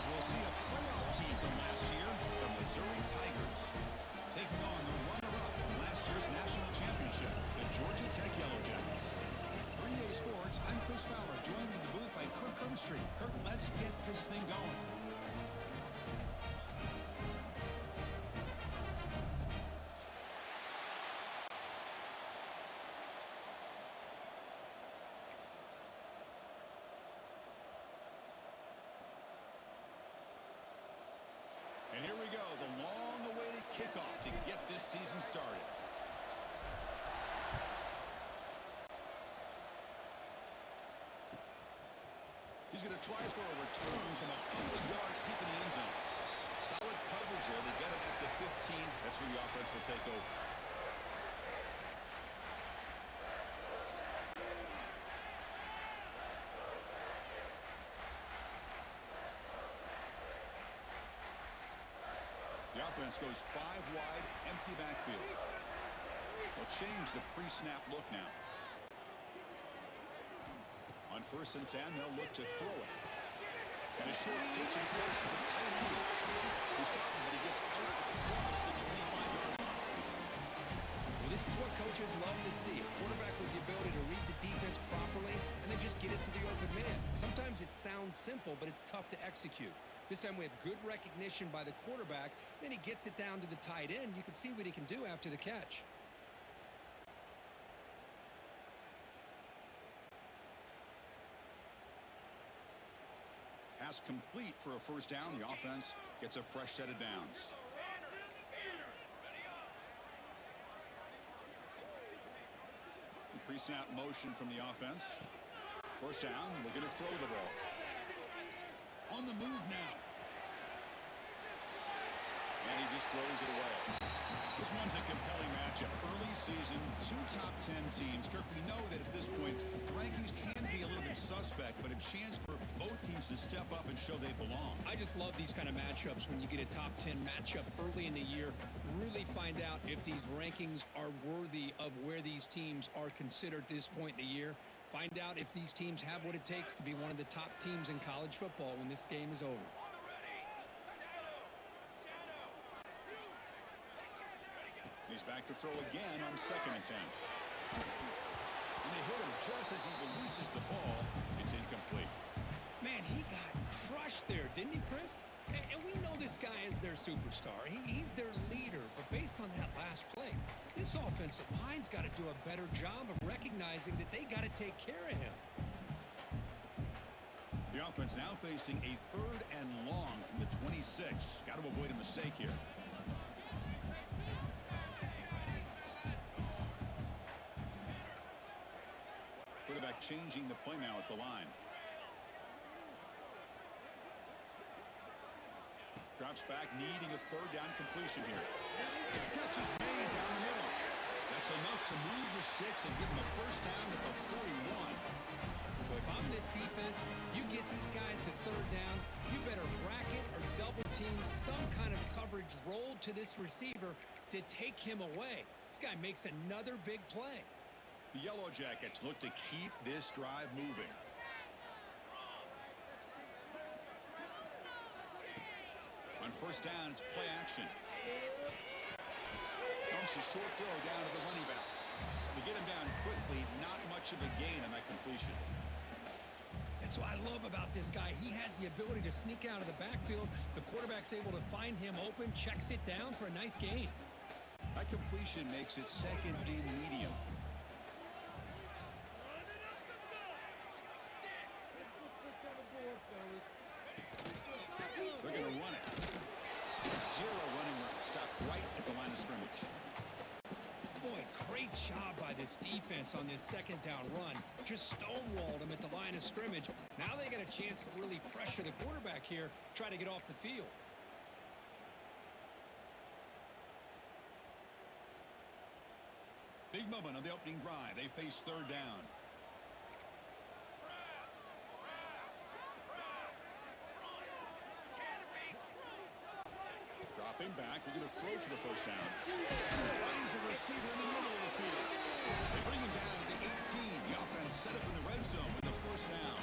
as we'll see a playoff team from last year, the Missouri Tigers, taking on the runner-up from last year's national championship, the Georgia Tech Yellow Jackets. For EA Sports, I'm Chris Fowler, joined in the booth by Kirk Hermstreet. Kirk, let's get this thing going. And here we go, the long-awaited kickoff to get this season started. He's going to try for a return from a couple of yards deep in the end zone. Solid coverage there. They get him at the 15. That's where the offense will take over. The offense goes 5 wide, empty backfield. They'll change the pre-snap look now. On 1st and 10, they'll look to throw it. And a short pitch and close to the tight end. He's stopping, but he gets out across the 25-yard line. Well, this is what coaches love to see. A quarterback with the ability to read the defense properly and then just get it to the open man. Sometimes it sounds simple, but it's tough to execute. This time we have good recognition by the quarterback. Then he gets it down to the tight end. You can see what he can do after the catch. Pass complete for a first down. The offense gets a fresh set of downs. Pre-snap motion from the offense. First down. We're going to throw the ball. On the move now. And he just throws it away. This one's a compelling matchup. Early season, 2 top 10 teams. Kirk, we know that at this point, the rankings can be a little bit suspect, but a chance for both teams to step up and show they belong. I just love these kind of matchups when you get a top 10 matchup early in the year. Really find out if these rankings are worthy of where these teams are considered at this point in the year. Find out if these teams have what it takes to be one of the top teams in college football when this game is over. He's back to throw again on 2nd and 10. And they hit him just as he releases the ball. It's incomplete. Man, he got crushed there, didn't he, Chris? And we know this guy is their superstar. He's their leader. But based on that last play, this offensive line's got to do a better job of recognizing that they got to take care of him. The offense now facing a 3rd and long from the 26. Got to avoid a mistake here. Quarterback changing the play now at the line. Drops back, needing a 3rd down completion here. Catch is made down the middle. That's enough to move the sticks and give him a first down at the 41. Well, if I'm this defense, you get these guys to 3rd down, you better bracket or double team some kind of coverage roll to this receiver to take him away. This guy makes another big play. The Yellow Jackets look to keep this drive moving. On 1st down, it's play action. Dumps a short throw down to the running back. They get him down quickly, not much of a gain on that completion. That's what I love about this guy. He has the ability to sneak out of the backfield. The quarterback's able to find him open, checks it down for a nice gain. That completion makes it 2nd and medium. They're going to run it. 0 running room. Stop right at the line of scrimmage. Boy, great job by this defense on this 2nd down run. Just stonewalled him at the line of scrimmage. Now they get a chance to really pressure the quarterback here, try to get off the field. Big moment on the opening drive. They face 3rd down. Dropping back, we're going to throw for the first down. Finds a receiver in the middle of the field. They bring him down at the 18. The offense set up in the red zone with the first down.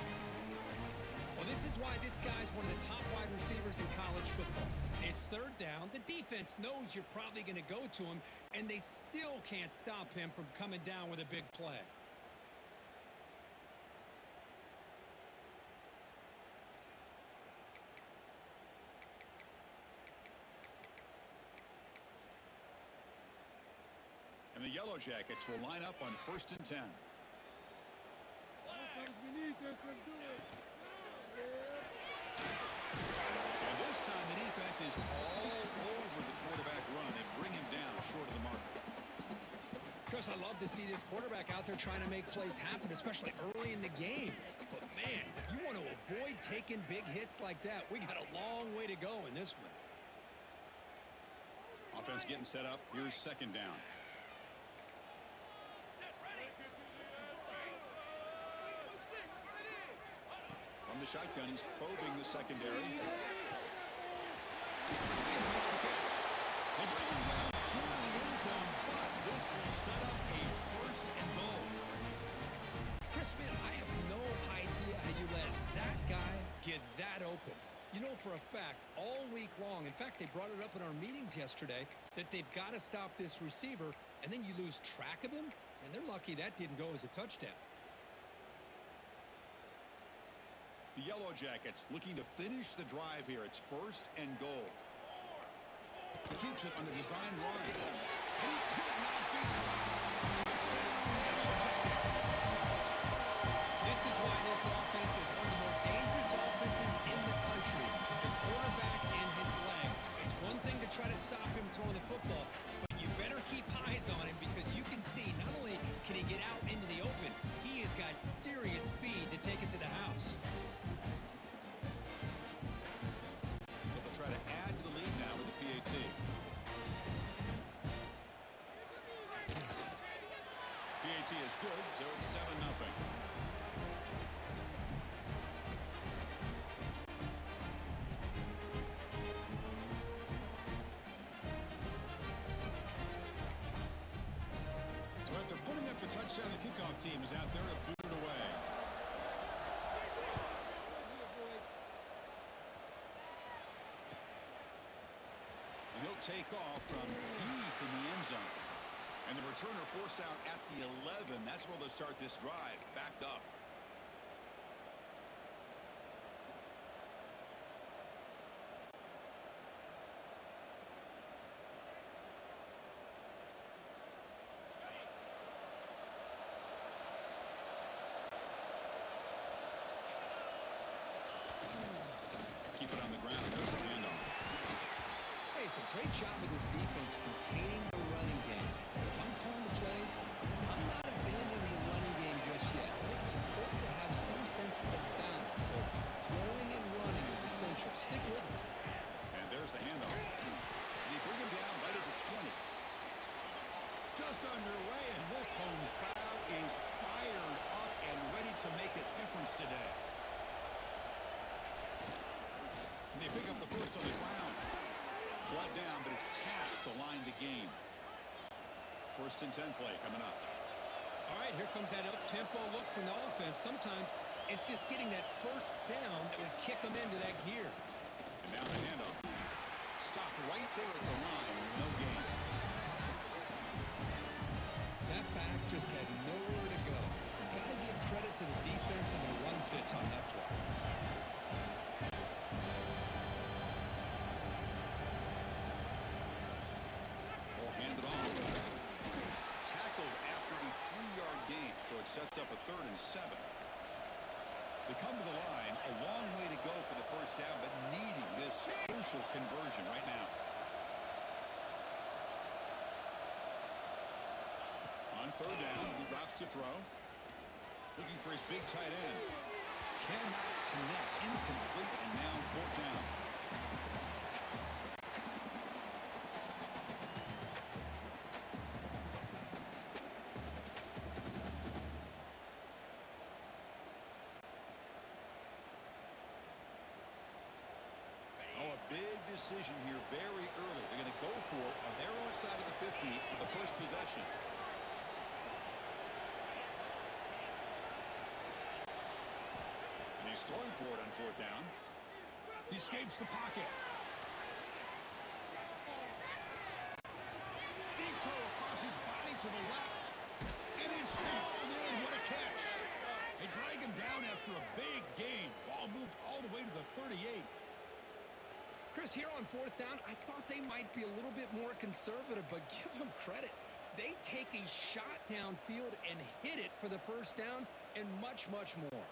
Well, this This is why this guy's one of the top wide receivers in college football. It's third down. The defense knows you're probably going to go to him, and they still can't stop him from coming down with a big play. And the Yellow Jackets will line up on 1st and 10. We need this. Let's do it. And this time the defense is all over the quarterback run and bring him down short of the mark. Chris, I love to see this quarterback out there trying to make plays happen, especially early in the game. But, man, you want to avoid taking big hits like that. We got a long way to go in this one. Offense getting set up. Here's 2nd down. From the shotgun, he's probing the secondary. Receiver makes the catch. They bring him down through the end zone, but this will set up a 1st and goal. Chris, man, I have no idea how you let that guy get that open. You know for a fact, all week long, in fact, they brought it up in our meetings yesterday, that they've got to stop this receiver, and then you lose track of him, and they're lucky that didn't go as a touchdown. The Yellow Jackets looking to finish the drive here. It's 1st and goal. He keeps it on the design run. And he could not be stopped. Touchdown, Yellow Jackets. This is why this offense is one of the more dangerous offenses in the country. The quarterback and his legs. It's one thing to try to stop him throwing the football, but you better keep eyes on him because you can see not only can he get out into the open, he has got serious speed to take it to the house. Try to add to the lead now with the PAT. PAT is good, so it's 7-0. So after putting up a touchdown, the kickoff team is out there to boot it away. He'll take off from deep in the end zone. And the returner forced out at the 11. That's where they'll start this drive. Backed up. Keep it on the ground. There's the handoff. Hey, it's a great job of this defense containing the running game. If I'm calling the plays, I'm not abandoning the running game just yet. I think it's important to have some sense of balance. So throwing and running is essential. Stick with it. And there's the handoff. They bring him down right at the 20. Just underway, and this home crowd is fired up and ready to make a difference today. And they pick up the first on the ground. Brought down, but it's past the line to gain. 1st and 10 play coming up. All right, here comes that up-tempo look from the offense. Sometimes it's just getting that first down that will kick them into that gear. And now the handoff. Stopped right there at the line. No gain. That back just had nowhere to go. Got to give credit to the defense and the run fits on that play. Sets up a 3rd and 7. They come to the line, a long way to go for the first down, but needing this crucial conversion right now. On 3rd down, he drops to throw. Looking for his big tight end. Cannot connect, incomplete, and now 4th down. Decision here very early. They're going to go for it on their own side of the 50 for the first possession. And he's throwing for it on 4th down. He escapes the pocket. Deep throw across his body to the left. And it's hauled in. What a catch. They drag him down after a big gain. Ball moved all the way to the 38. Chris, here on fourth down, I thought they might be a little bit more conservative, but give them credit. They take a shot downfield and hit it for the first down and much, much more.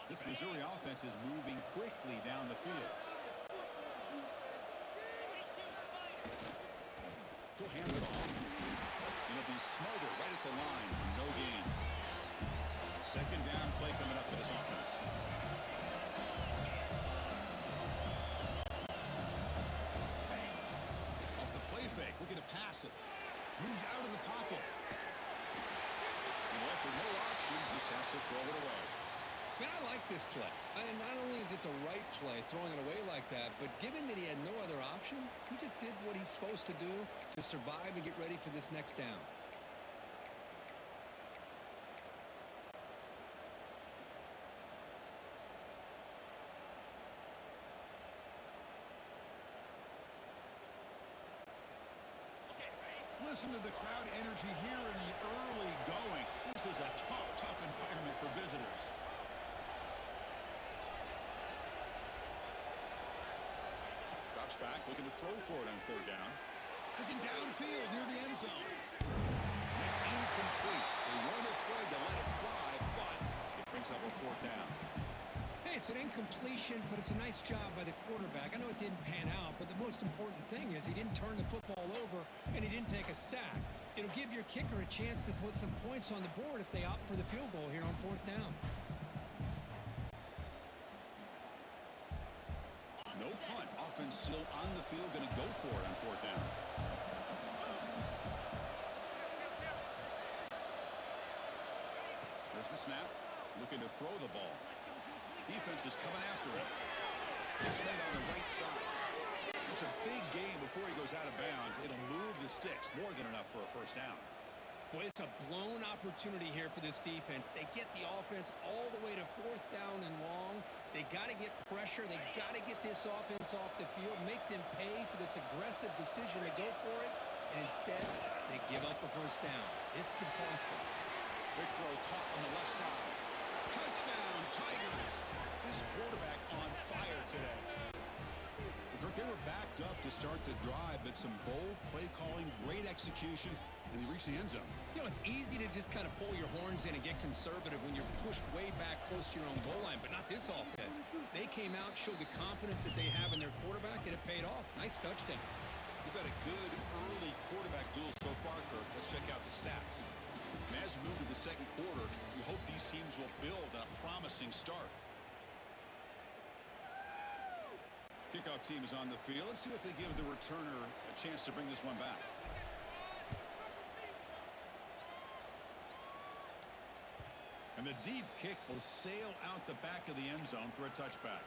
This Missouri offense is moving quickly down the field. He'll hand it off. And it'll be Smolder right at the line for no gain. Second down play coming up for this offense. Off the play fake, looking to pass it. Moves out of the pocket. And with no option, just has to throw it away. Man, I like this play. Not only is it the right play, throwing it away like that, but given that he had no other option, he just did what he's supposed to do to survive and get ready for this next down. Listen to the crowd energy here in the early going. This is a tough environment for visitors. Drops back, looking to throw for it on third down. Looking downfield near the end zone. And it's incomplete. They weren't afraid to let it fly, but it brings up a fourth down. Hey, it's an incompletion, but it's a nice job by the quarterback. I know it didn't pan out, but the most important thing is he didn't turn the football over and he didn't take a sack. It'll give your kicker a chance to put some points on the board if they opt for the field goal here on fourth down. No punt. Offense still on the field, going to go for it on fourth down. There's the snap. Looking to throw the ball. Defense is coming after him. Catch made on the right side. It's a big game before he goes out of bounds. It'll move the sticks. More than enough for a first down. Boy, it's a blown opportunity here for this defense. They get the offense all the way to fourth down and long. They got to get pressure. They got to get this offense off the field, make them pay for this aggressive decision to go for it. And instead, they give up a first down. This could cost them. Big throw caught on the left side. Touchdown, Tigers. This quarterback on fire today. Kirk, they were backed up to start the drive, but some bold play calling, great execution, and they reached the end zone. You know, it's easy to just kind of pull your horns in and get conservative when you're pushed way back close to your own goal line, but not this offense. They came out, showed the confidence that they have in their quarterback, and it paid off. Nice touchdown. We've had a good early quarterback duel so far, Kirk. Let's check out the stats. And as we move to the second quarter, we hope these teams will build on a promising start. Kickoff team is on the field. Let's see if they give the returner a chance to bring this one back. And the deep kick will sail out the back of the end zone for a touchback.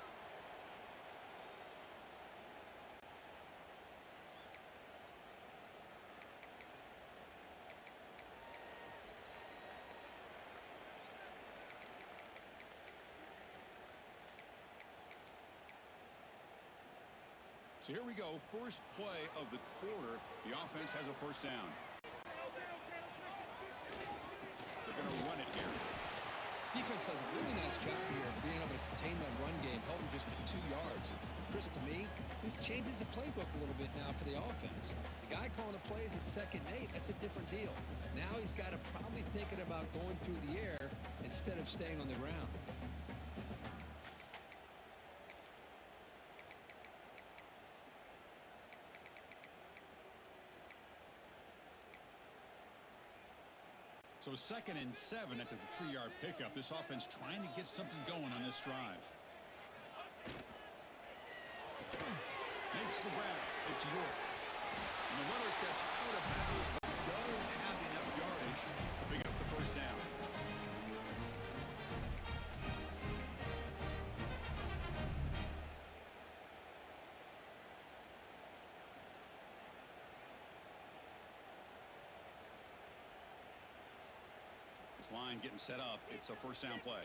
So here we go, first play of the quarter. The offense has a first down. They're going to run it here. Defense does a really nice job here of being able to contain that run game, held him just with 2 yards. Chris, to me, this changes the playbook a little bit now for the offense. The guy calling the plays at 2nd and 8, that's a different deal. Now he's got to probably thinking about going through the air instead of staying on the ground. So 2nd and 7 after the 3-yard pickup. This offense trying to get something going on this drive. Makes the grab. It's York. And the runner steps out of bounds, but does have enough yardage to pick up the first down. This line getting set up. It's a first down play.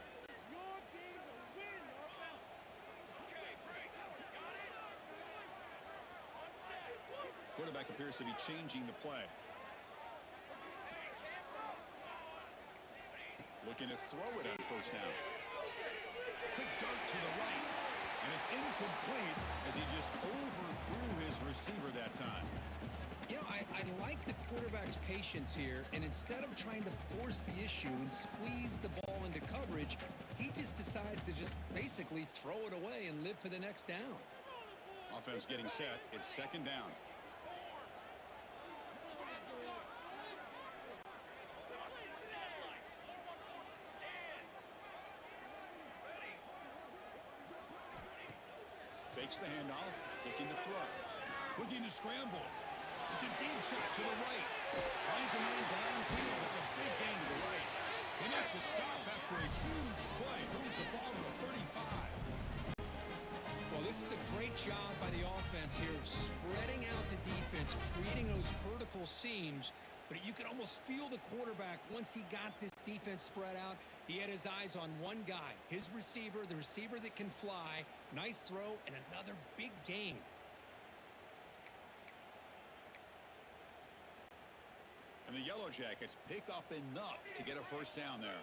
Quarterback appears to be changing the play. Looking to throw it on first down. Quick dart to the right. And it's incomplete as he just overthrew his receiver that time. You know, I like the quarterback's patience here, and instead of trying to force the issue and squeeze the ball into coverage, he just decides to just basically throw it away and live for the next down. Offense getting set. It's second down. Fakes the handoff, looking to throw. Looking to scramble. It's a deep shot to the right. Finds a man downfield. It's a big gain to the right. They make the stop after a huge play. Moves the ball to the 35. Well, this is a great job by the offense here of spreading out the defense, creating those vertical seams. But you could almost feel the quarterback once he got this defense spread out. He had his eyes on one guy, his receiver, the receiver that can fly. Nice throw and another big gain. And the Yellow Jackets pick up enough to get a first down there.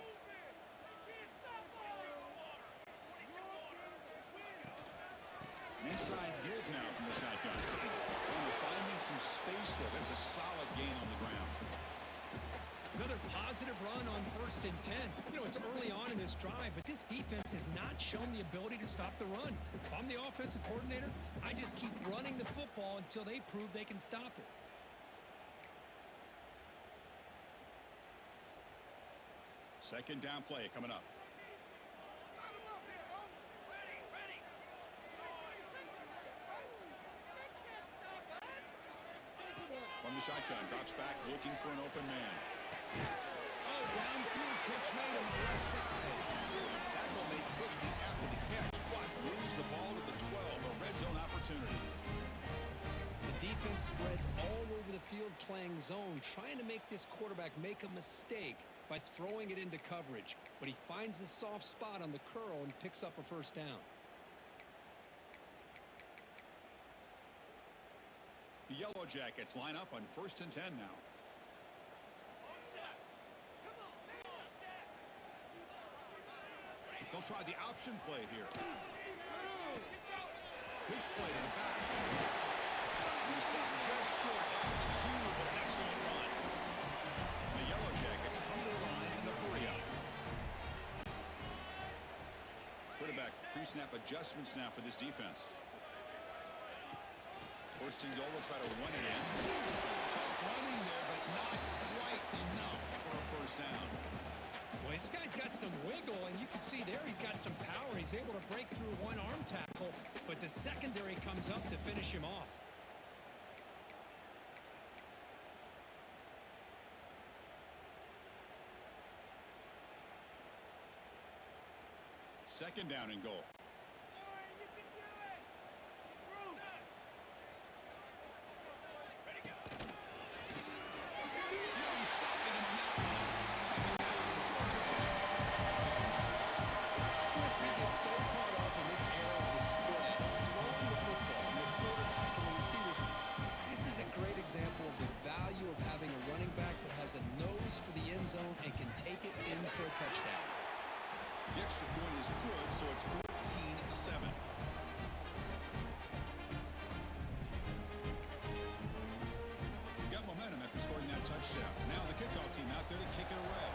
An inside give now from the shotgun. And they're finding some space there. That's a solid gain on the ground. Another positive run on 1st and 10. You know, it's early on in this drive, but this defense has not shown the ability to stop the run. If I'm the offensive coordinator, I just keep running the football until they prove they can stop it. Second down play coming up. From the shotgun, drops back, looking for an open man. Oh, downfield catch made on the left side. Tackle made quickly after the catch, but moves the ball to the 12, a red zone opportunity. The defense spreads all over the field playing zone, trying to make this quarterback make a mistake by throwing it into coverage. But he finds the soft spot on the curl and picks up a first down. The Yellow Jackets line up on 1st and 10 now. They'll try the option play here. Pitch play to the back. He stopped just short after the 2, but an excellent run. The Yellow Jackets come to the line in the hurry up. Quarterback pre-snap adjustments now for this defense. 1st and goal, they'll try to run it in. Tough running there, but not quite enough for a first down. Well, this guy's got some wiggle, and you can see there he's got some power. He's able to break through one arm tackle, but the secondary comes up to finish him off. Second down and goal. Example of the value of having a running back that has a nose for the end zone and can take it in for a touchdown. The extra point is good, so it's 14-7. Got momentum after scoring that touchdown. Now the kickoff team out there to kick it away.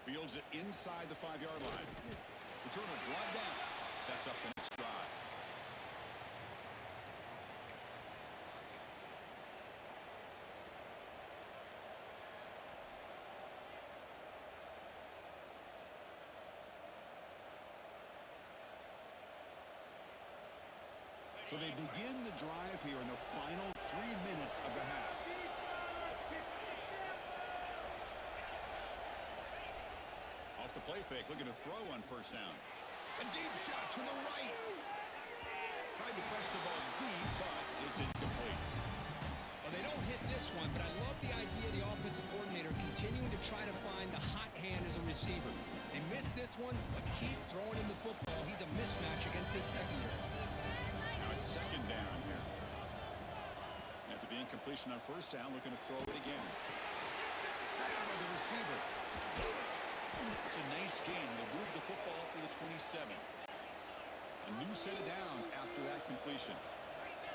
Fields it inside the 5-yard line. Returner brought down. Sets up the next drive. So they begin the drive here in the final 3 minutes of the half. Off the play fake, looking to throw on first down. A deep shot to the right. Tried to press the ball deep, but it's incomplete. Well, they don't this one, but I love the idea of the offensive coordinator continuing to try to find the hot hand as a receiver. They missed this one, but keep throwing him the football. He's a mismatch against his secondary. Now it's second down here. After the incompletion on first down, looking to throw it again. By the receiver. It's a nice game. We'll move the football up to the 27. A new set of downs after that completion.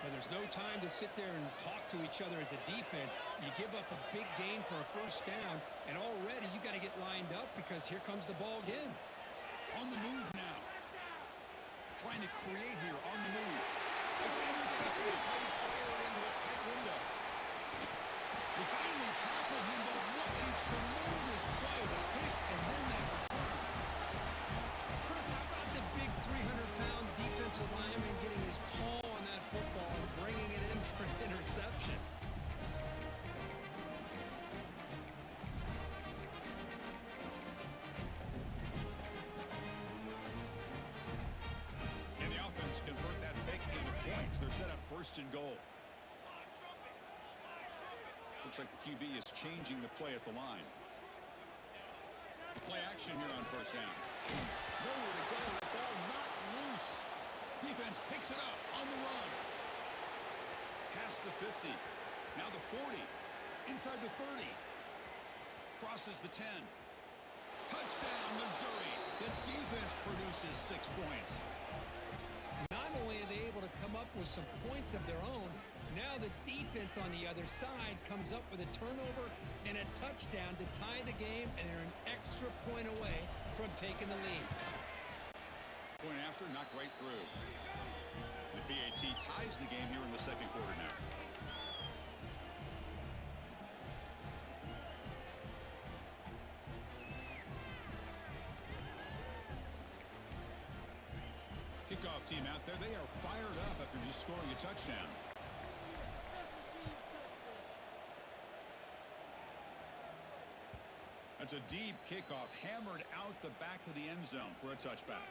And there's no time to sit there and talk to each other as a defense. You give up a big gain for a first down, and already you got to get lined up because here comes the ball again. On the move now. Trying to create here on the move. It's intercepted. Trying to fire it into a tight window. They finally tackle him, but what a tremendous play. The pick and then that return. Chris, how about the big 300-pound defensive lineman getting his paw on that football and bringing it in for an interception? And the offense convert that pick into points. They're set up first and goal. Looks like the QB is changing the play at the line. Play action here on first down. Nowhere to go. The ball not loose. Defense picks it up on the run. Past the 50. Now the 40. Inside the 30. Crosses the 10. Touchdown, Missouri. The defense produces 6 points. Not only are they able to come up with some points of their own, now the defense on the other side comes up with a turnover and a touchdown to tie the game, and they're an extra point away from taking the lead. Point after, knocked right through. The BAT ties the game here in the second quarter now. Kickoff team out there, they are fired up after just scoring a touchdown. That's a deep kickoff, hammered out the back of the end zone for a touchback.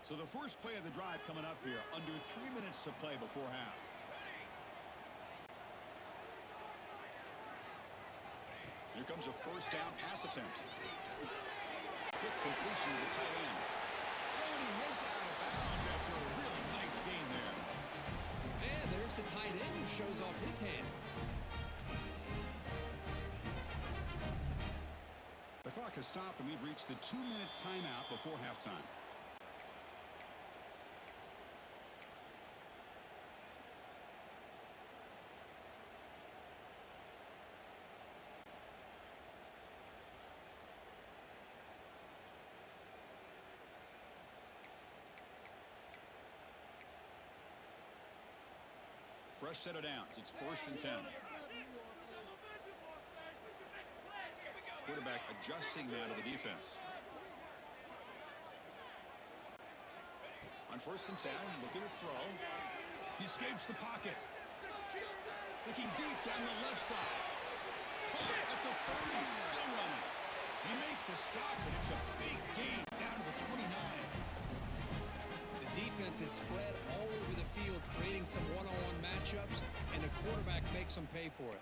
So the first play of the drive coming up here, under 3 minutes to play before half. Here comes a first down pass attempt. Quick completion to the tight end. Oh, and he heads out of bounds after a really nice game there. And there's the tight end who shows off his hands. The clock has stopped, and we've reached the 2-minute timeout before halftime. Fresh set of downs. It's first and 10. Quarterback adjusting now to the defense. On first and 10, looking to throw. He escapes the pocket. Looking deep down the left side. Caught at the 30, still running. You make the stop, but it's a big gain down to the 29. The defense is spread all over the field, creating some one-on-one matchups, and the quarterback makes them pay for it.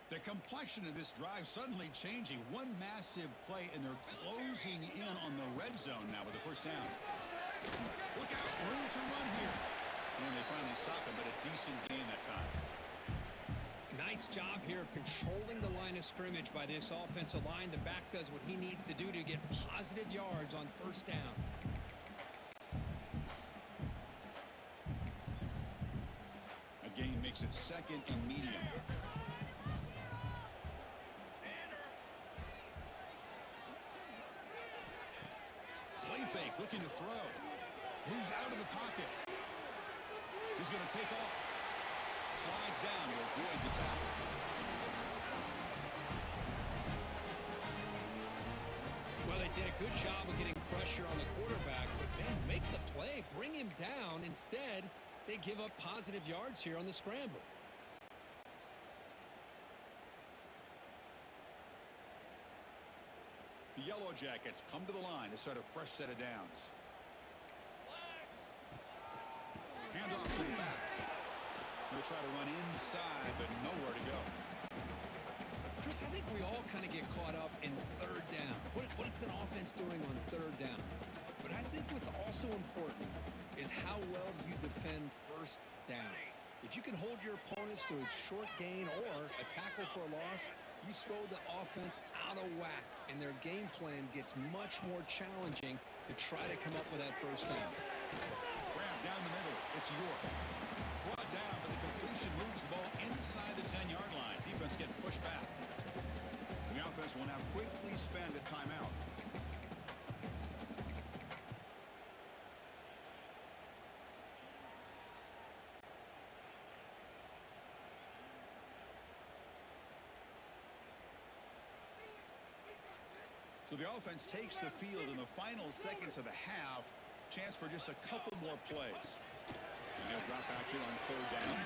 The complexion of this drive suddenly changing. One massive play, and they're closing in on the red zone now with the first down. Look out, room to run here. And they finally stop him, but a decent gain that time. Nice job here of controlling the line of scrimmage by this offensive line. The back does what he needs to do to get positive yards on first down. A gain makes it second and medium. Play fake, looking to throw. Moves out of the pocket. He's going to take off. Slides down to avoid the tackle. Well, they did a good job of getting pressure on the quarterback, but man, make the play, bring him down. Instead, They give up positive yards here on the scramble. The Yellow Jackets come to the line to start a fresh set of downs. Hand off to the back. They'll try to run inside, but nowhere to go. Chris, I think we all kind of get caught up in third down. What's an offense doing on third down? But I think what's also important is how well you defend first down. If you can hold your opponents to a short gain or a tackle for a loss, you throw the offense out of whack, and their game plan gets much more challenging to try to come up with that first down. Grab down the middle. It's York. Brought down, but the completion moves the ball inside the 10-yard line. Defense getting pushed back. The offense will now quickly spend a timeout. So the offense takes the field in the final seconds of the half. Chance for just a couple more plays. And he'll drop back here on third down.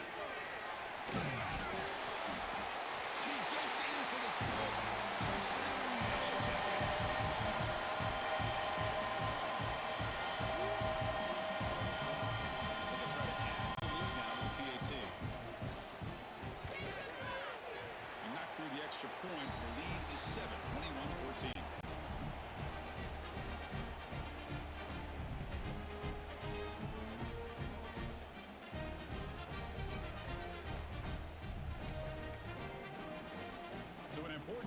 He gets in for the score. Touchdown, Yellow Jackets. They'll try to add the lead now to the PAT. And not through the extra point. The lead is 7, 21-14.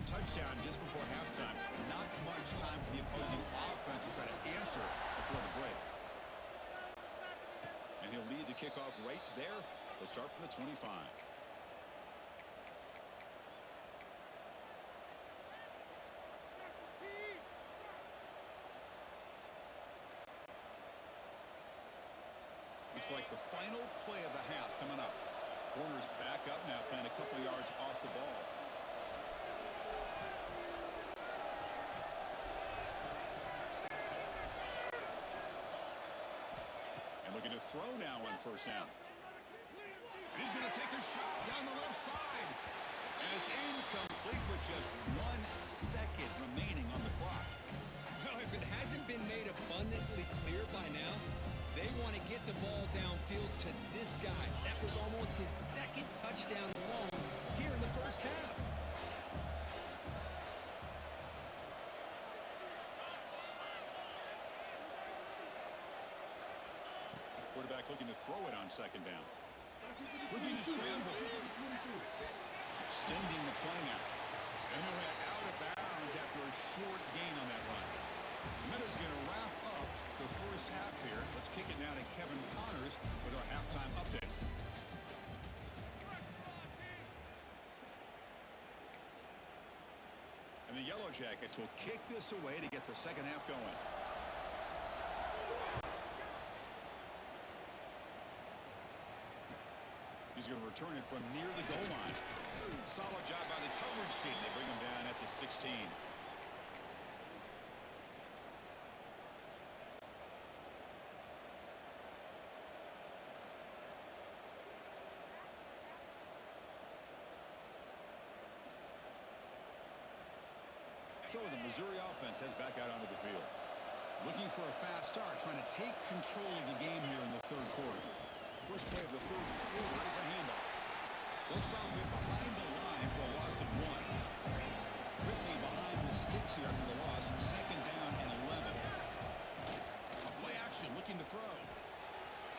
Touchdown just before halftime. Not much time for the opposing offense to try to answer before the break. And he'll lead the kickoff right there. They'll start from the 25. Looks like the final play of the half coming up. Warner's back up now, playing a couple yards off the ball. Looking to throw now on first down. And he's going to take a shot down the left side. And it's incomplete with just 1 second remaining on the clock. Well, if it hasn't been made abundantly clear by now, they want to get the ball downfield to this guy. That was almost his second touchdown alone here in the first half. Quarterback looking to throw it on second down. Looking to scramble. Extending the play now. And he'll head out of bounds after a short gain on that run. Minutes going to wrap up the first half here. Let's kick it now to Kevin Connors with our halftime update. And the Yellow Jackets will kick this away to get the second half going. He's going to return it from near the goal line. Solid job by the coverage team. They bring him down at the 16. So the Missouri offense heads back out onto the field. Looking for a fast start, trying to take control of the game here in the third quarter. First play of the third quarter is a handoff. They'll stop it behind the line for a loss of 1. Quickly behind the sticks here after the loss. Second down and 11. A play action looking to throw.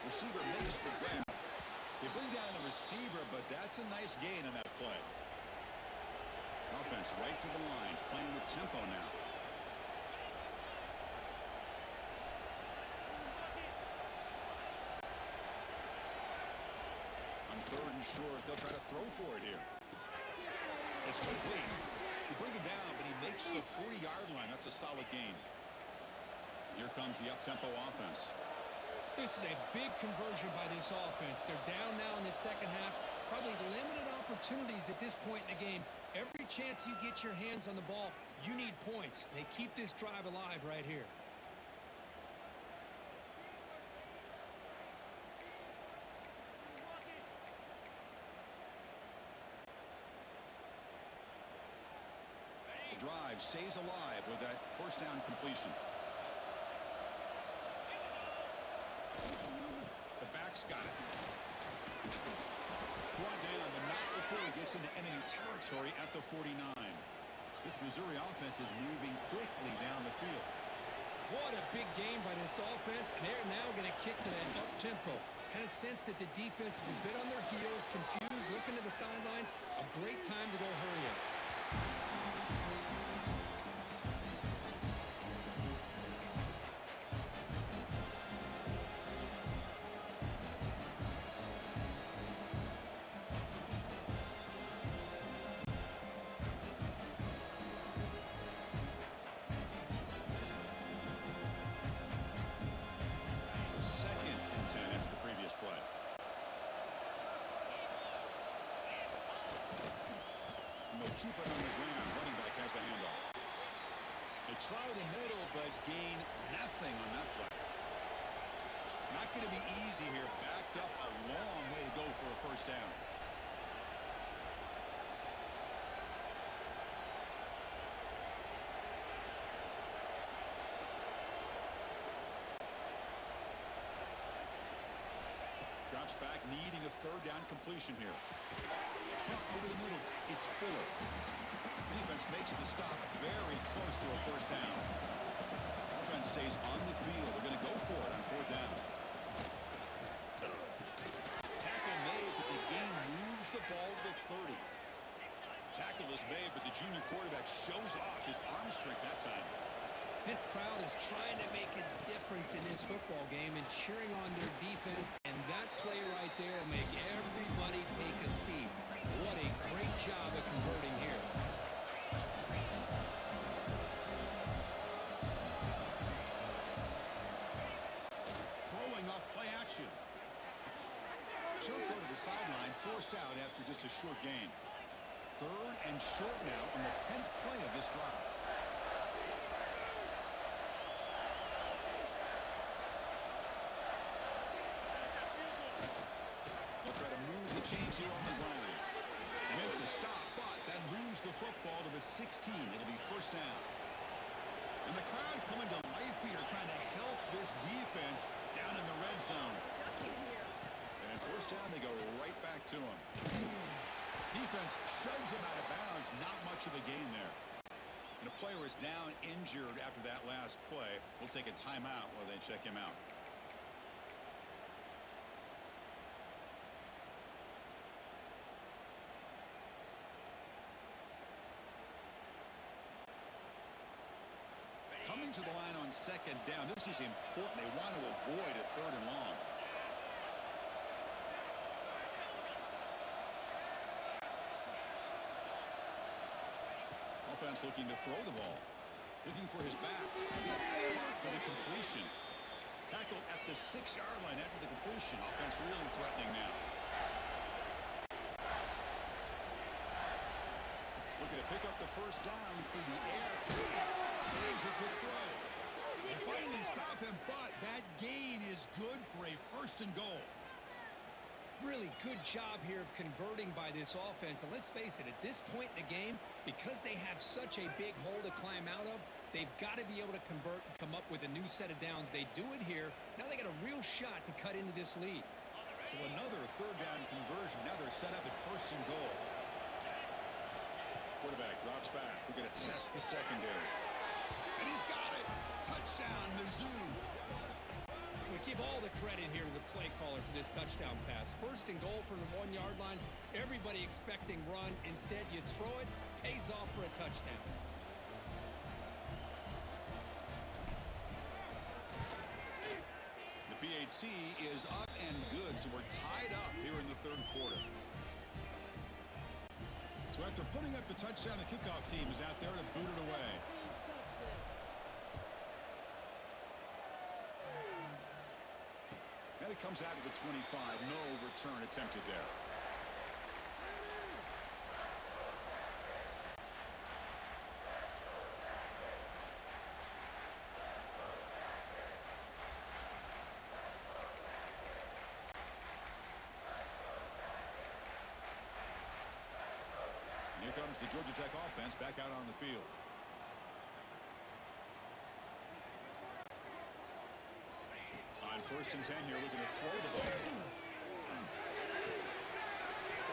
Receiver makes the grab. They bring down the receiver, but that's a nice gain on that play. Offense right to the line, playing with tempo now. On third and short, they'll try to throw for it here. It's complete. They bring it down, but he makes the 40-yard line. That's a solid gain. Here comes the up-tempo offense. This is a big conversion by this offense. They're down now in the second half. Probably limited opportunities at this point in the game. Every chance you get your hands on the ball, you need points. They keep this drive alive right here. drive stays alive with that first down completion. The back's got it. Brought down, but not before he gets into enemy territory at the 49. This Missouri offense is moving quickly down the field. What a big game by this offense, and they're now going to kick to that up-tempo. Kind of sense that the defense is a bit on their heels, confused, looking to the sidelines. A great time to go hurry up. Keep it on the ground. Running back has the handoff. They try the middle, but gain nothing on that play. Not going to be easy here. Backed up a long way to go for a first down. Drops back, needing a third down completion here. Over the middle, it's Fuller. Defense makes the stop very close to a first down. Offense stays on the field. They're going to go for it on fourth down. Tackle made, but the gain moves the ball to the 30. Tackle is made, but the junior quarterback shows off his arm strength that time. This crowd is trying to make a difference in this football game and cheering on their defense, and that play right there will make everybody take a seat. What a great job of converting here. Throwing up play action. Short throw to the sideline, forced out after just a short gain. Third and short now in the 10th play of this drive. They'll try to move the chains here on the ground. Make the stop, but that moves the football to the 16. It'll be first down. And the crowd coming to life here, trying to help this defense down in the red zone. And at first down, they go right back to him. Defense shoves him out of bounds. Not much of a gain there. And a player is down injured after that last play. We'll take a timeout while they check him out. Coming to the line on second down. This is important. They want to avoid a third and long. Offense looking to throw the ball. Looking for his back. For the completion. Tackle at the 6-yard line after the completion. Offense really threatening now. Looking to pick up the first down through the air. Saves a good throw. They finally stop him, but that gain is good for a first and goal. Really good job here of converting by this offense. And let's face it, at this point in the game, because they have such a big hole to climb out of, they've got to be able to convert and come up with a new set of downs. They do it here. Now they got a real shot to cut into this lead. So another third down conversion. Now they're set up at first and goal. Quarterback drops back. We're going to test the secondary. And he's got it. Touchdown, Mizzou. We give all the credit here to the play caller for this touchdown pass. First and goal from the 1-yard line. Everybody expecting run. Instead, you throw it. Pays off for a touchdown. The PAT is up and good, so we're tied up here in the third quarter. So after putting up the touchdown, the kickoff team is out there to boot it away. And it comes out of the 25. No return attempted there. Here comes the Georgia Tech offense back out on the field. On 1st and 10 here, looking to throw the ball.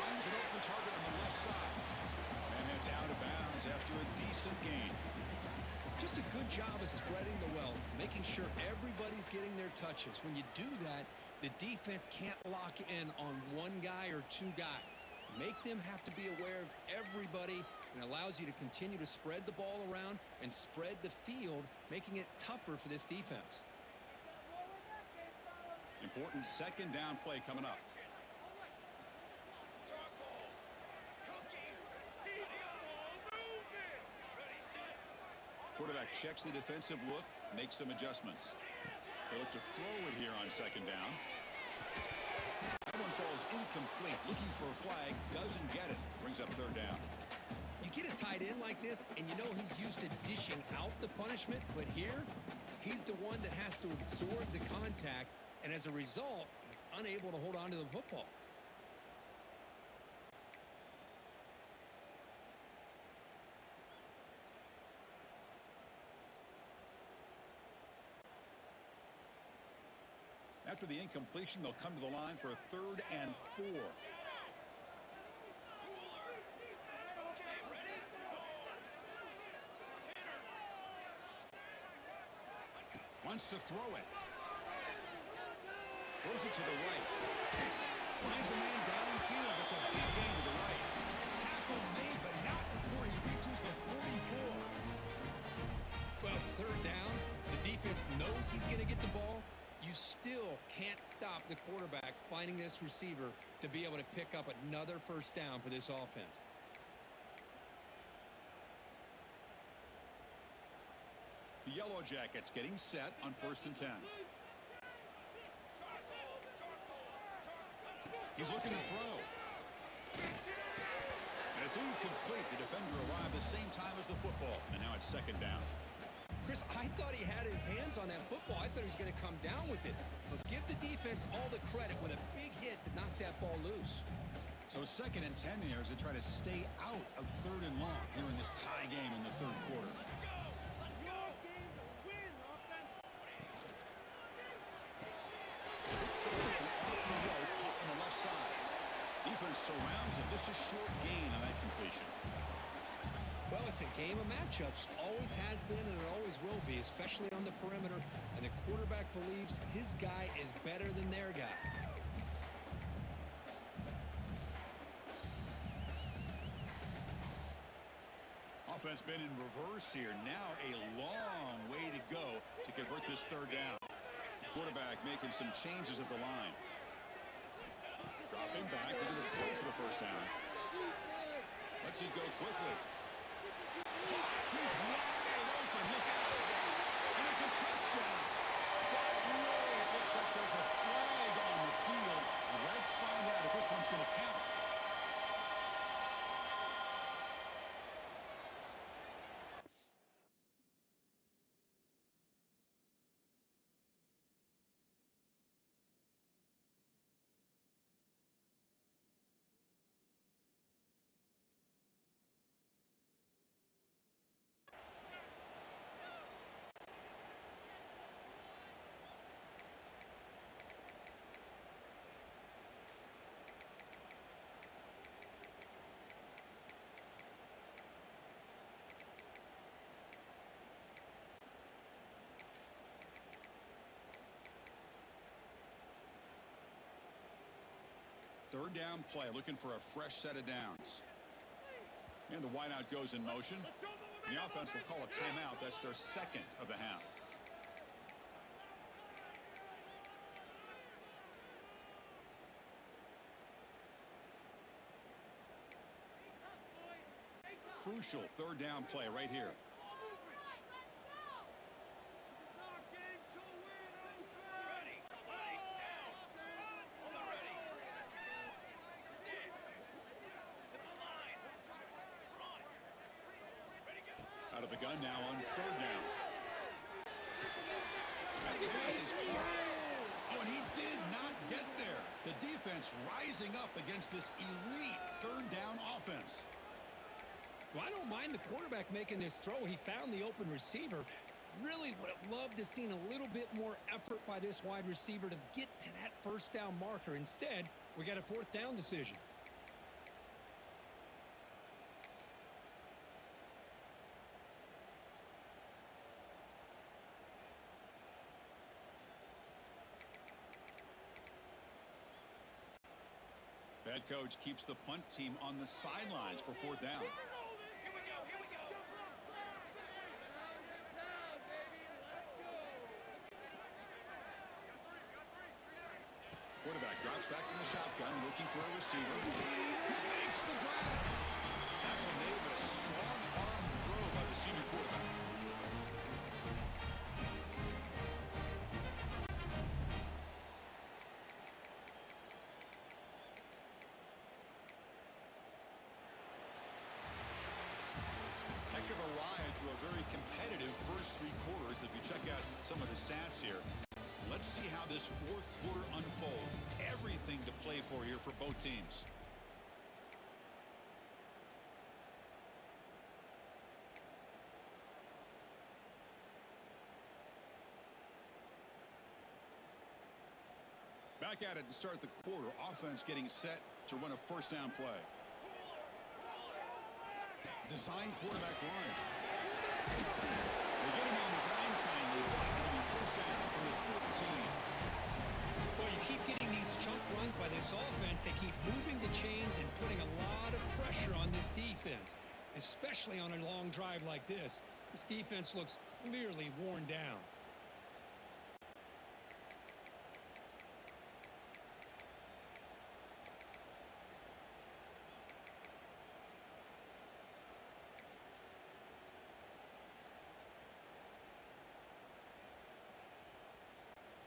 Finds an open target on the left side. And heads out of bounds after a decent gain. Just a good job of spreading the wealth, making sure everybody's getting their touches. When you do that, the defense can't lock in on one guy or two guys. Make them have to be aware of everybody, and allows you to continue to spread the ball around and spread the field, making it tougher for this defense. Important 2nd down play coming up. Quarterback checks the defensive look, makes some adjustments. They look to throw it here on 2nd down. That one falls incomplete. Looking for a flag, doesn't get it. Brings up 3rd down. You get a tight end like this, and you know he's used to dishing out the punishment, but here, he's the one that has to absorb the contact, and as a result, he's unable to hold on to the football. After the incompletion, they'll come to the line for a 3rd and 4. Wants to throw it. Throws it to the right. Finds a man downfield. That's a big gain to the right. Tackle made, but not before he reaches the 44. Well, it's 3rd down. The defense knows he's going to get the ball. You still can't stop the quarterback finding this receiver to be able to pick up another 1st down for this offense. The Yellow Jackets getting set on 1st and 10. He's looking to throw. And it's incomplete. The defender arrived the same time as the football. And now it's 2nd down. Chris, I thought he had his hands on that football. I thought he was going to come down with it. But give the defense all the credit with a big hit to knock that ball loose. So 2nd and 10 here as they try to stay out of 3rd and long here in this tie game in the 3rd quarter. It's an RPO caught on the left side. Defense surrounds him. Just a short gain on that completion. Well, it's a game of matchups. Always has been and it always will be, especially on the perimeter. And the quarterback believes his guy is better than their guy. Offense been in reverse here. Now a long way to go to convert this 3rd down. Quarterback making some changes at the line. Dropping back, looking to throw for the 1st down. Let's it go quickly. He's wide open. Look out. And it's a touchdown. But no, it looks like there's a flag on the field. Let's find out if this one's going to count. Third down play, looking for a fresh set of downs. And the wideout goes in motion. The offense will call a timeout. That's their 2nd of the half. Crucial 3rd down play right here. Out of the gun now on 3rd down. That pass is caught. Oh, and he did not get there. The defense rising up against this elite 3rd down offense. Well, I don't mind the quarterback making this throw. He found the open receiver. Really would have loved to seen a little bit more effort by this wide receiver to get to that first down marker. Instead, we got a fourth down decision. Head coach keeps the punt team on the sidelines for fourth down. Quarterback drops back from the shotgun, looking for a receiver. He makes the grab. Tackle made, but a strong arm throw by the senior quarterback. Heck of a ride through a very competitive first three quarters. If you check out some of the stats here, let's see how this fourth quarter unfolds. Everything to play for here for both teams. Back at it to start the quarter. Offense getting set to run a first down play. Design quarterback run. They get him on the ground finally. First down from the 14. Well, you keep getting these chunk runs by this offense. They keep moving the chains and putting a lot of pressure on this defense, especially on a long drive like this. This defense looks clearly worn down.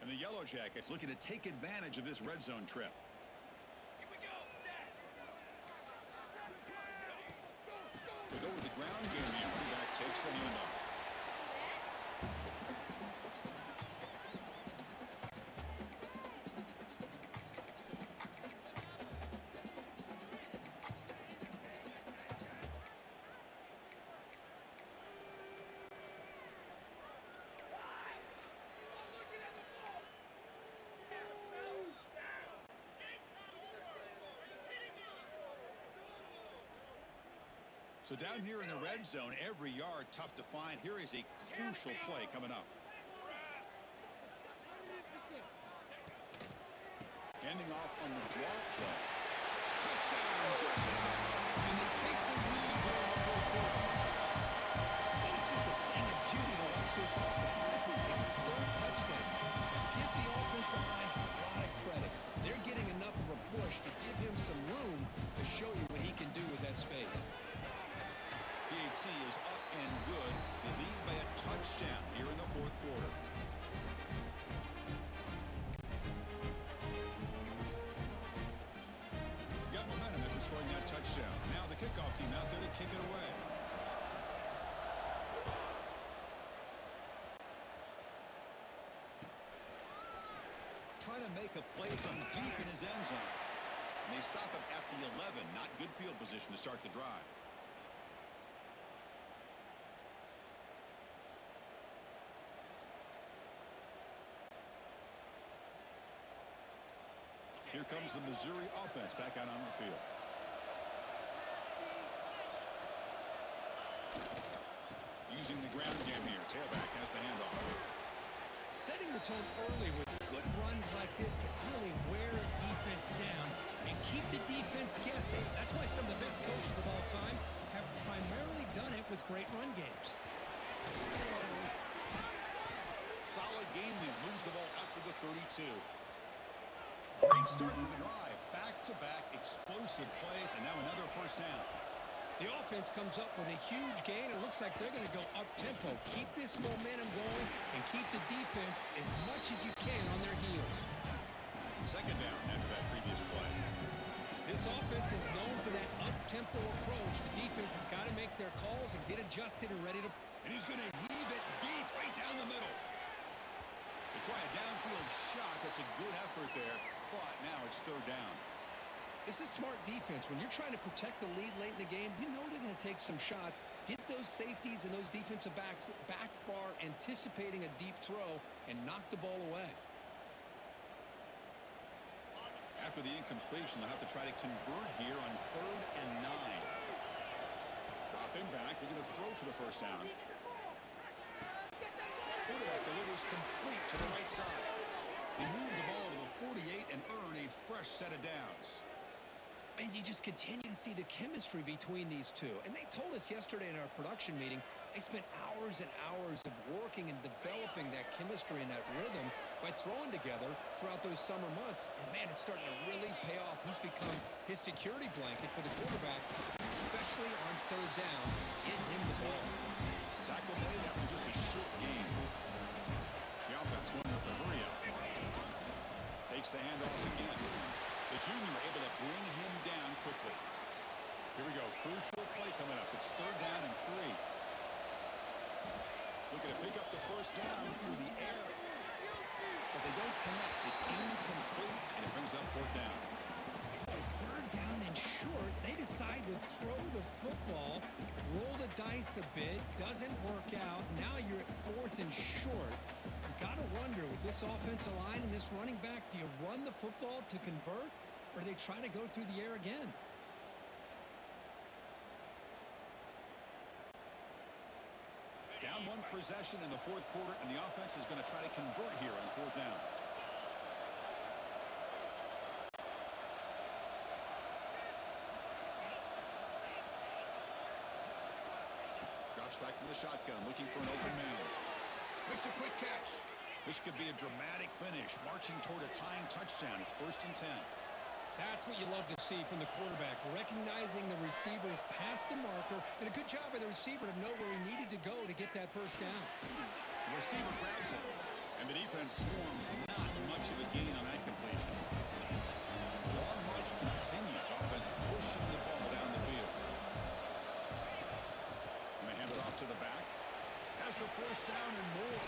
And the Yellow Jackets looking to take advantage of this red zone trip. Here we go, set. They go with the ground game. The quarterback takes the handoff. So down here in the red zone, every yard tough to find. Here is a crucial play coming up. Handing off on the draw play. Touchdown, Georgia Tech. And they take the lead here in the fourth quarter. It's just a thing of beauty to watch this offense. That's this guy's third touchdown. Give the offensive line a lot of credit. They're getting enough of a push to give him some room to show you what he can do with that space. PAT is up and good. They lead by a touchdown here in the fourth quarter. Got momentum after scoring that touchdown. Now the kickoff team out there to kick it away. Trying to make a play from deep in his end zone. And they stop him at the 11. Not good field position to start the drive. Here comes the Missouri offense back out on the field. Using the ground game here. Tailback has the handoff. Setting the tone early with good runs like this can really wear a defense down and keep the defense guessing. That's why some of the best coaches of all time have primarily done it with great run games. Solid game there. Moves the ball up to the 32. Great start for the drive. Back-to-back explosive plays, and now another first down. The offense comes up with a huge gain. It looks like they're going to go up-tempo. Keep this momentum going and keep the defense as much as you can on their heels. Second down after that previous play. This offense is known for that up-tempo approach. The defense has got to make their calls and get adjusted and ready to... And he's going to heave it deep right down the middle. They try a downfield shot. That's a good effort there, but now it's third down. This is smart defense. When you're trying to protect the lead late in the game, you know they're going to take some shots, get those safeties and those defensive backs back far, anticipating a deep throw, and knock the ball away. After the incompletion, they'll have to try to convert here on 3rd and 9. Dropping back, they're going to throw for the first down. Quarterback delivers complete to the right side. They move the ball to the 48 and earn a fresh set of downs. And you just continue to see the chemistry between these two. And they told us yesterday in our production meeting, they spent hours and hours of working and developing that chemistry and that rhythm by throwing together throughout those summer months. And, man, it's starting to really pay off. He's become his security blanket for the quarterback, especially on 3rd down, getting him the ball. Tackle made after just a short game. The offense going with the hurry up. Takes the handoff again. The junior able to bring him down quickly. Here we go. Crucial play coming up. It's 3rd down and 3. Looking to pick up the first down through the air. But they don't connect. It's incomplete, and it brings up 4th down. 3rd down and short, they decide to throw the football, roll the dice a bit, doesn't work out. Now you're at 4th and short. You got to wonder, with this offensive line and this running back, do you run the football to convert, or do they try to go through the air again? Down 1 possession in the 4th quarter, and the offense is going to try to convert here on 4th down. Drops back from the shotgun, looking for an open man. Makes a quick catch. This could be a dramatic finish, marching toward a tying touchdown. It's 1st and 10. That's what you love to see from the quarterback, recognizing the receiver's past the marker, and a good job by the receiver to know where he needed to go to get that first down. The receiver grabs it, and the defense swarms. Not much of a gain on that completion. Long march continues. Offense pushing the ball down the field. And they hand it off to the back. Has the first down and more.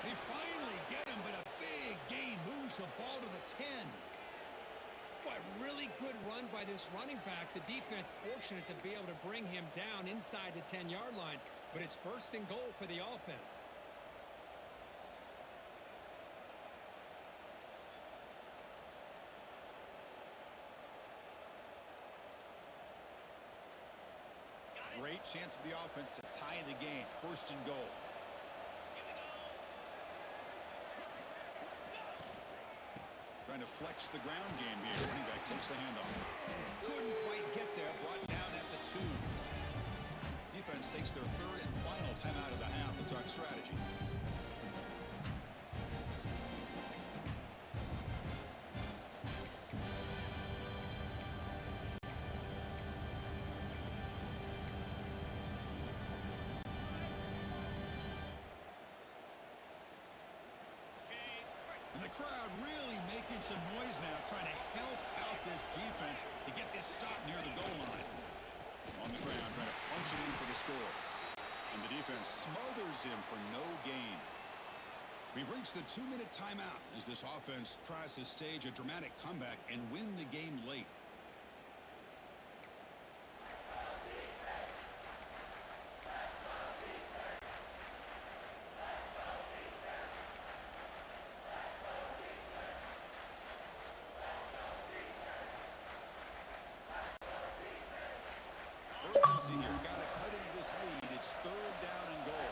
They finally get him, but a big gain moves the ball to the 10. Boy, really good run by this running back. The defense fortunate to be able to bring him down inside the 10-yard line, but it's 1st and goal for the offense. Great chance for the offense to tie the game. 1st and goal. Trying to flex the ground game here. Running back takes the handoff. Couldn't quite get there. Brought down at the 2. Defense takes their 3rd and final timeout of the half to talk strategy. And the crowd really making some noise now, trying to help out this defense to get this stop near the goal line. On the ground, trying to punch it in for the score. And the defense smothers him for no gain. We've reached the 2-minute timeout as this offense tries to stage a dramatic comeback and win the game late. Urgency here. Got to cut into this lead. It's 3rd down and goal.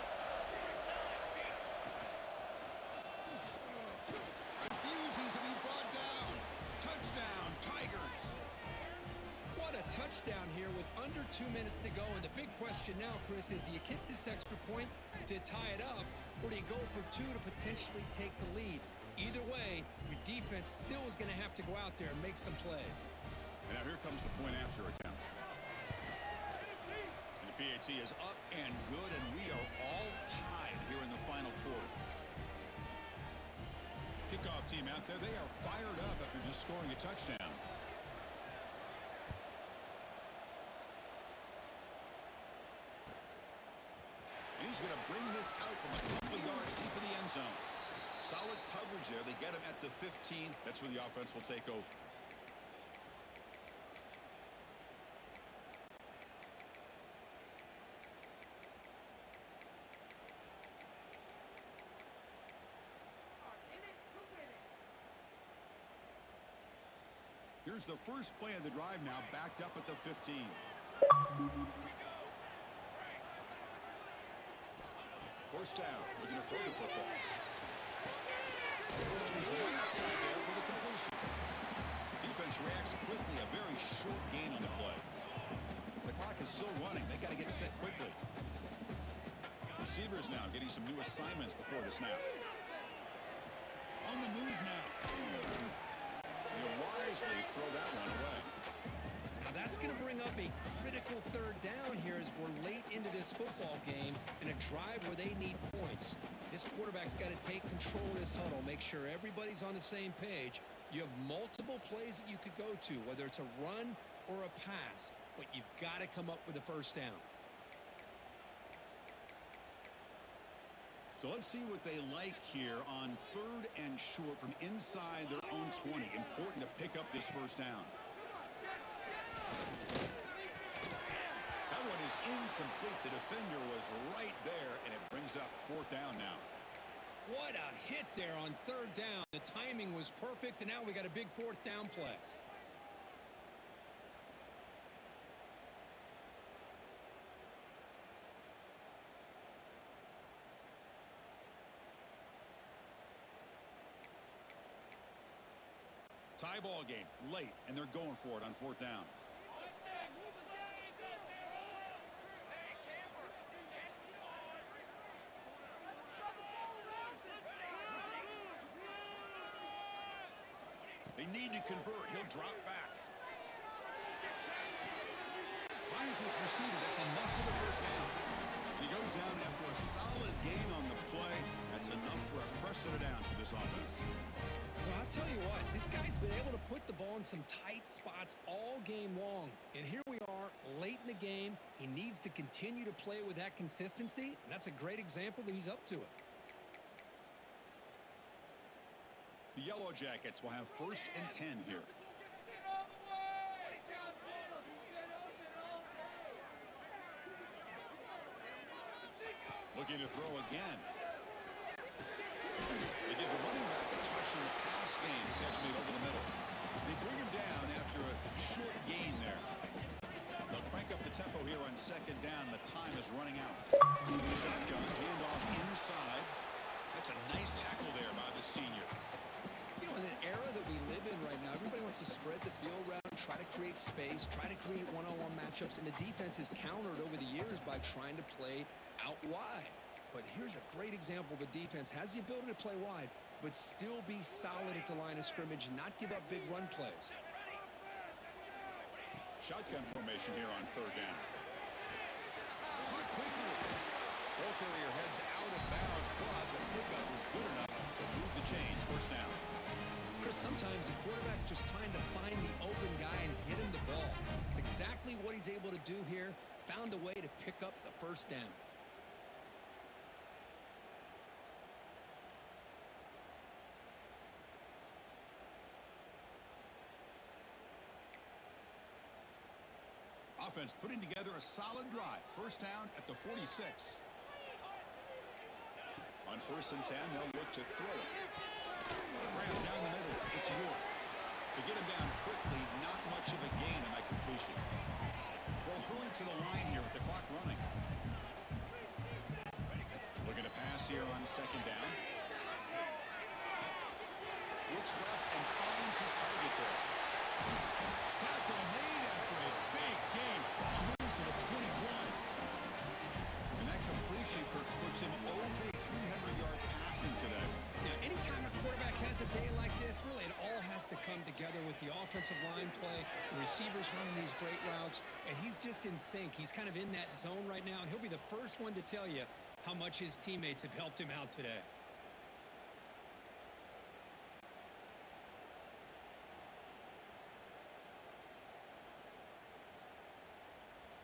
Refusing to be brought down. Touchdown, Tigers. What a touchdown here with under 2 minutes to go. And the big question now, Chris, is do you kick this extra point to tie it up, or do you go for 2 to potentially take the lead? Either way, your defense still is going to have to go out there and make some plays. And now here comes the point after attempt. And the PAT is up and good, and we are all tied here in the final quarter. Kickoff team out there, they are fired up after just scoring a touchdown. And he's going to bring this out from a couple yards deep in the end zone. Solid coverage there. They get him at the 15. That's where the offense will take over. Here's the first play of the drive now, backed up at the 15. First down, looking to throw the football. Goes to his right side there for the completion. Defense reacts quickly, a very short gain on the play. The clock is still running. They got to get set quickly. Receivers now getting some new assignments before the snap. On the move now. He'll wisely throw that one away. Now that's going to bring up a critical third down here as we're late into this football game in a drive where they need points. This quarterback's got to take control of this huddle, make sure everybody's on the same page. You have multiple plays that you could go to, whether it's a run or a pass, but you've got to come up with a first down. So let's see what they like here on 3rd and short from inside their own 20. Important to pick up this first down. That one is incomplete. The defender was right there, and it brings up 4th down now. What a hit there on 3rd down. The timing was perfect, and now we got a big 4th down play. Tie ball game, late, and they're going for it on 4th down. They need to convert. He'll drop back. Finds his receiver. That's enough for the first down. He goes down after a solid gain on the play. That's enough for a fresh set of downs for this offense. Well, I'll tell you what, this guy's been able to put the ball in some tight spots all game long. And here we are, late in the game. He needs to continue to play with that consistency, and that's a great example that he's up to it. The Yellow Jackets will have 1st and 10 here. Looking to throw again. They give the running back a touch in the pass game. Catch made over the middle. They bring him down after a short gain there. They'll crank up the tempo here on 2nd down. The time is running out. Shotgun, handoff inside. That's a nice tackle there by the senior. You know, in an era that we live in right now, everybody wants to spread the field around, try to create space, try to create one-on-one matchups, and the defense has countered over the years by trying to play out wide. But here's a great example. The defense has the ability to play wide, but still be solid at the line of scrimmage and not give up big run plays. Shotgun formation here on 3rd down. Quick, quickly. Ball carrier heads out of bounds, but the pickup was good enough to move the chains. 1st down. Chris, sometimes the quarterback's just trying to find the open guy and get him the ball. It's exactly what he's able to do here. Found a way to pick up the 1st down. Offense putting together a solid drive. 1st down at the 46. On 1st and 10, they'll look to throw it. Graham down the middle. It's York. To get him down quickly, not much of a gain on that completion. They'll hurry to the line here with the clock running. Looking to pass here on 2nd down. Looks left and finds his target there. Tackle made after a big gain. Moves to the 21. And that completion, Kirk, puts him over 300 yards passing today. Now, anytime a quarterback has a day like this, really it all has to come together with the offensive line play, the receivers running these great routes, and he's just in sync. He's kind of in that zone right now, and he'll be the first one to tell you how much his teammates have helped him out today.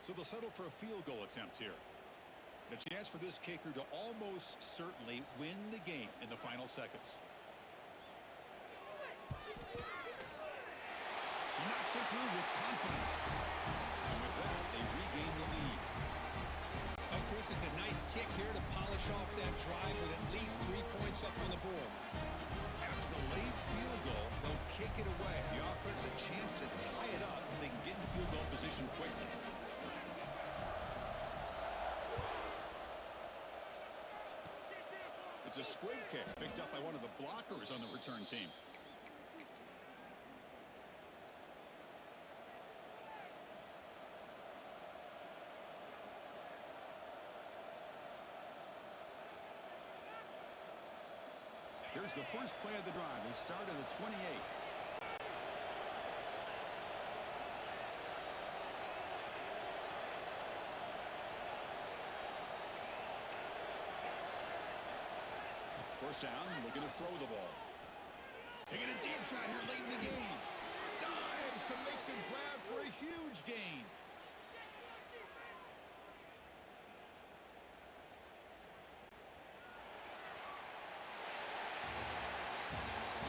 So they'll settle for a field goal attempt here. And a chance for this kicker to almost certainly win the game in the final seconds. He knocks it through with confidence. And with that, they regain the lead. Oh, Chris, it's a nice kick here to polish off that drive with at least 3 points up on the board. After the late field goal, they'll kick it away. The offense a chance to possession quickly. It's a squib kick picked up by one of the blockers on the return team. Here's the first play of the drive. They start at the 28. First down, looking to throw the ball. Taking a deep shot here late in the game. Dives to make the grab for a huge gain.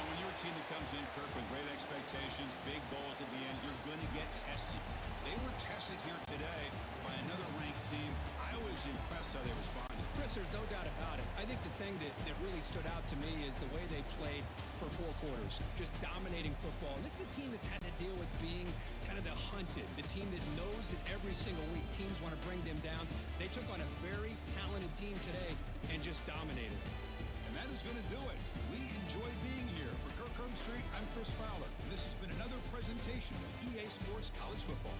When you're a team that comes in, Kirk, with great expectations, big goals at the end, you're going to get tested. They were tested here today by another ranked team. I was impressed how they responded. Chris, there's no doubt about it. I think the thing that really stood out to me is the way they played for 4 quarters, just dominating football. And this is a team that's had to deal with being kind of the hunted, the team that knows that every single week teams want to bring them down. They took on a very talented team today and just dominated. And that is going to do it. We enjoy being here. For Kirk Street, I'm Chris Fowler. And this has been another presentation of EA Sports College Football.